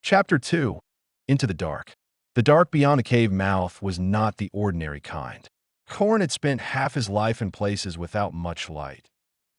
Chapter 2. Into the Dark. The dark beyond the cave mouth was not the ordinary kind. Corran had spent half his life in places without much light.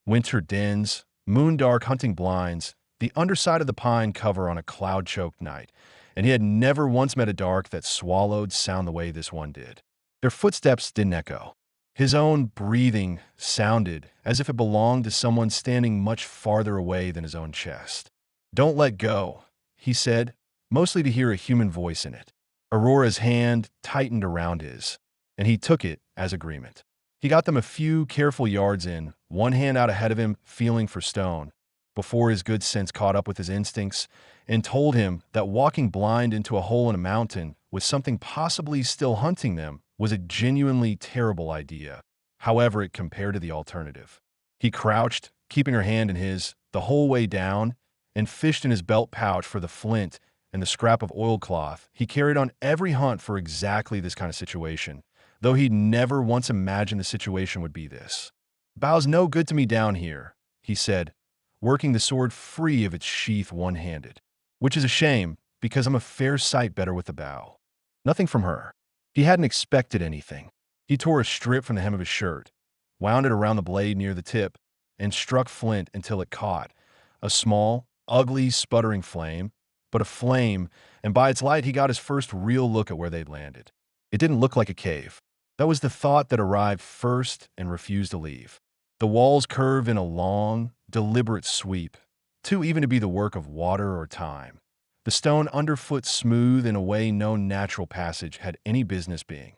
Winter dens, moon-dark hunting blinds, the underside of the pine cover on a cloud-choked night, and he had never once met a dark that swallowed sound the way this one did. Their footsteps didn't echo. His own breathing sounded as if it belonged to someone standing much farther away than his own chest. "Don't let go," he said, mostly to hear a human voice in it. Aurora's hand tightened around his, and he took it as agreement. He got them a few careful yards in, one hand out ahead of him, feeling for stone, before his good sense caught up with his instincts and told him that walking blind into a hole in a mountain with something possibly still hunting them was a genuinely terrible idea, however it compared to the alternative. He crouched, keeping her hand in his, the whole way down, and fished in his belt pouch for the flint and the scrap of oilcloth he carried on every hunt for exactly this kind of situation, though he'd never once imagined the situation would be this. "Bow's no good to me down here," he said, working the sword free of its sheath one-handed. "Which is a shame, because I'm a fair sight better with the bow." Nothing from her. He hadn't expected anything. He tore a strip from the hem of his shirt, wound it around the blade near the tip, and struck flint until it caught. A small, ugly, sputtering flame, but a flame, and by its light he got his first real look at where they'd landed. It didn't look like a cave. That was the thought that arrived first and refused to leave. The walls curved in a long, deliberate sweep, too even to be the work of water or time. The stone underfoot smooth in a way no natural passage had any business being.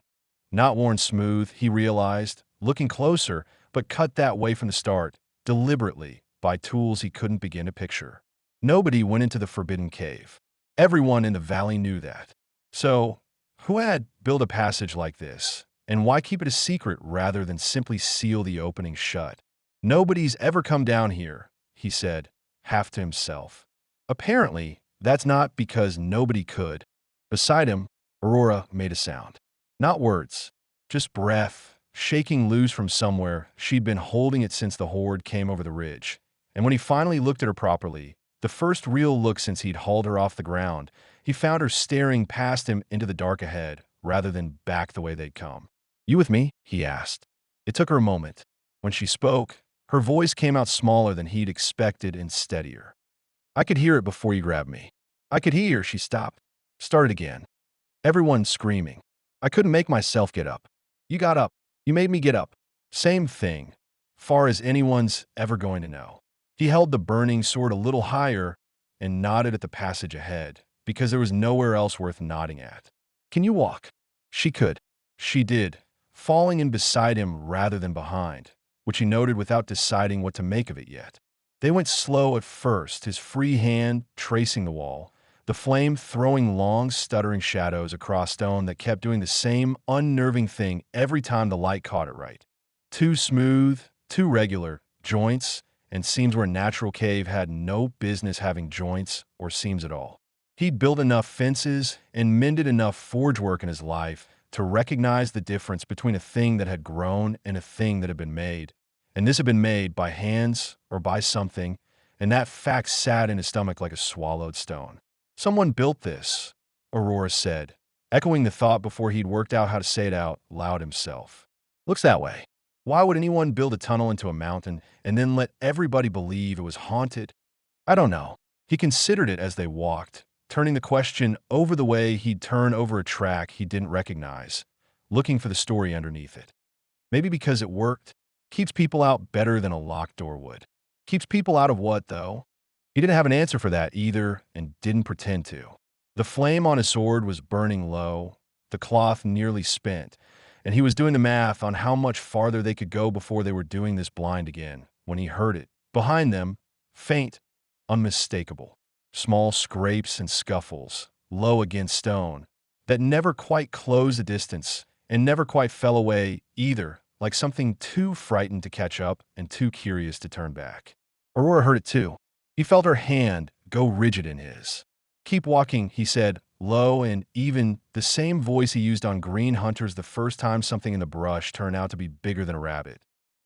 Not worn smooth, he realized, looking closer, but cut that way from the start, deliberately, by tools he couldn't begin to picture. Nobody went into the forbidden cave. Everyone in the valley knew that. So, who had built a passage like this? And why keep it a secret rather than simply seal the opening shut? "Nobody's ever come down here," he said, half to himself. Apparently, that's not because nobody could. Beside him, Aurora made a sound. Not words, just breath, shaking loose from somewhere. She'd been holding it since the horde came over the ridge. And when he finally looked at her properly, the first real look since he'd hauled her off the ground, he found her staring past him into the dark ahead, rather than back the way they'd come. "You with me?" he asked. It took her a moment. When she spoke, her voice came out smaller than he'd expected and steadier. "I could hear it before you grabbed me." "I could hear," she stopped. Started again. Everyone screaming. "I couldn't make myself get up. You got up. You made me get up." Same thing, far as anyone's ever going to know. He held the burning sword a little higher and nodded at the passage ahead, because there was nowhere else worth nodding at. "Can you walk?" She could. She did, falling in beside him rather than behind, which he noted without deciding what to make of it yet. They went slow at first, his free hand tracing the wall, the flame throwing long, stuttering shadows across stone that kept doing the same unnerving thing every time the light caught it right. Too smooth, too regular, joints, and seams where a natural cave had no business having joints or seams at all. He'd built enough fences and mended enough forge work in his life to recognize the difference between a thing that had grown and a thing that had been made. And this had been made by hands or by something, and that fact sat in his stomach like a swallowed stone. "Someone built this," Aurora said, echoing the thought before he'd worked out how to say it out loud himself. "Looks that way. Why would anyone build a tunnel into a mountain and then let everybody believe it was haunted? I don't know." He considered it as they walked, turning the question over the way he'd turn over a track he didn't recognize, looking for the story underneath it. Maybe because it worked. Keeps people out better than a locked door would. Keeps people out of what, though? He didn't have an answer for that either and didn't pretend to. The flame on his sword was burning low, the cloth nearly spent, and he was doing the math on how much farther they could go before they were doing this blind again, when he heard it. Behind them, faint, unmistakable. Small scrapes and scuffles, low against stone, that never quite closed the distance and never quite fell away either, like something too frightened to catch up and too curious to turn back. Aurora heard it too. He felt her hand go rigid in his. "Keep walking," he said, low and even, the same voice he used on green hunters the first time something in the brush turned out to be bigger than a rabbit.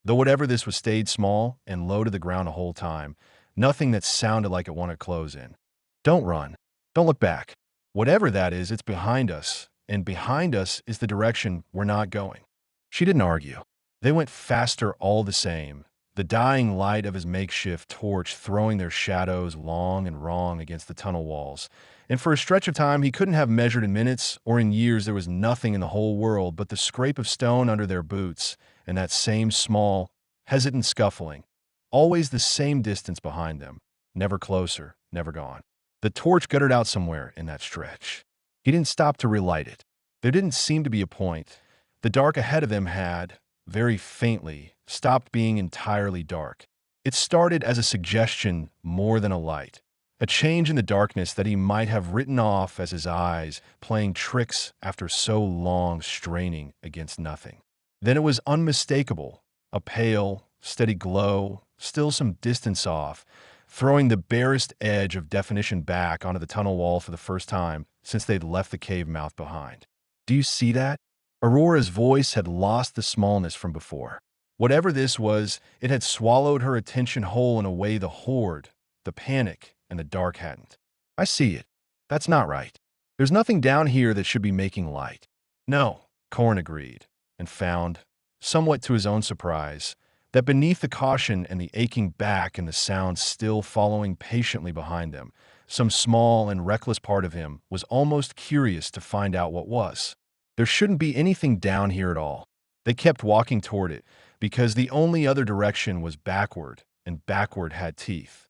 Though whatever this was stayed small and low to the ground the whole time, nothing that sounded like it wanted to close in. "Don't run." Don't look back. Whatever that is, it's behind us, and behind us is the direction we're not going." She didn't argue. They went faster all the same, the dying light of his makeshift torch throwing their shadows long and wrong against the tunnel walls. And for a stretch of time he couldn't have measured in minutes or in years, there was nothing in the whole world but the scrape of stone under their boots and that same small, hesitant scuffling. Always the same distance behind them, never closer, never gone. The torch guttered out somewhere in that stretch. He didn't stop to relight it. There didn't seem to be a point. The dark ahead of them had, very faintly, stopped being entirely dark. It started as a suggestion more than a light, a change in the darkness that he might have written off as his eyes playing tricks after so long straining against nothing. Then it was unmistakable, a pale, steady glow, still some distance off, throwing the barest edge of definition back onto the tunnel wall for the first time since they'd left the cave mouth behind. "Do you see that?" Aurora's voice had lost the smallness from before. Whatever this was, it had swallowed her attention whole in a way the horde, the panic, and the dark hadn't. "I see it. That's not right. There's nothing down here that should be making light." "No," Corran agreed, and found, somewhat to his own surprise, that beneath the caution and the aching back and the sound still following patiently behind them, some small and reckless part of him was almost curious to find out what was. There shouldn't be anything down here at all. They kept walking toward it, because the only other direction was backward, and backward had teeth.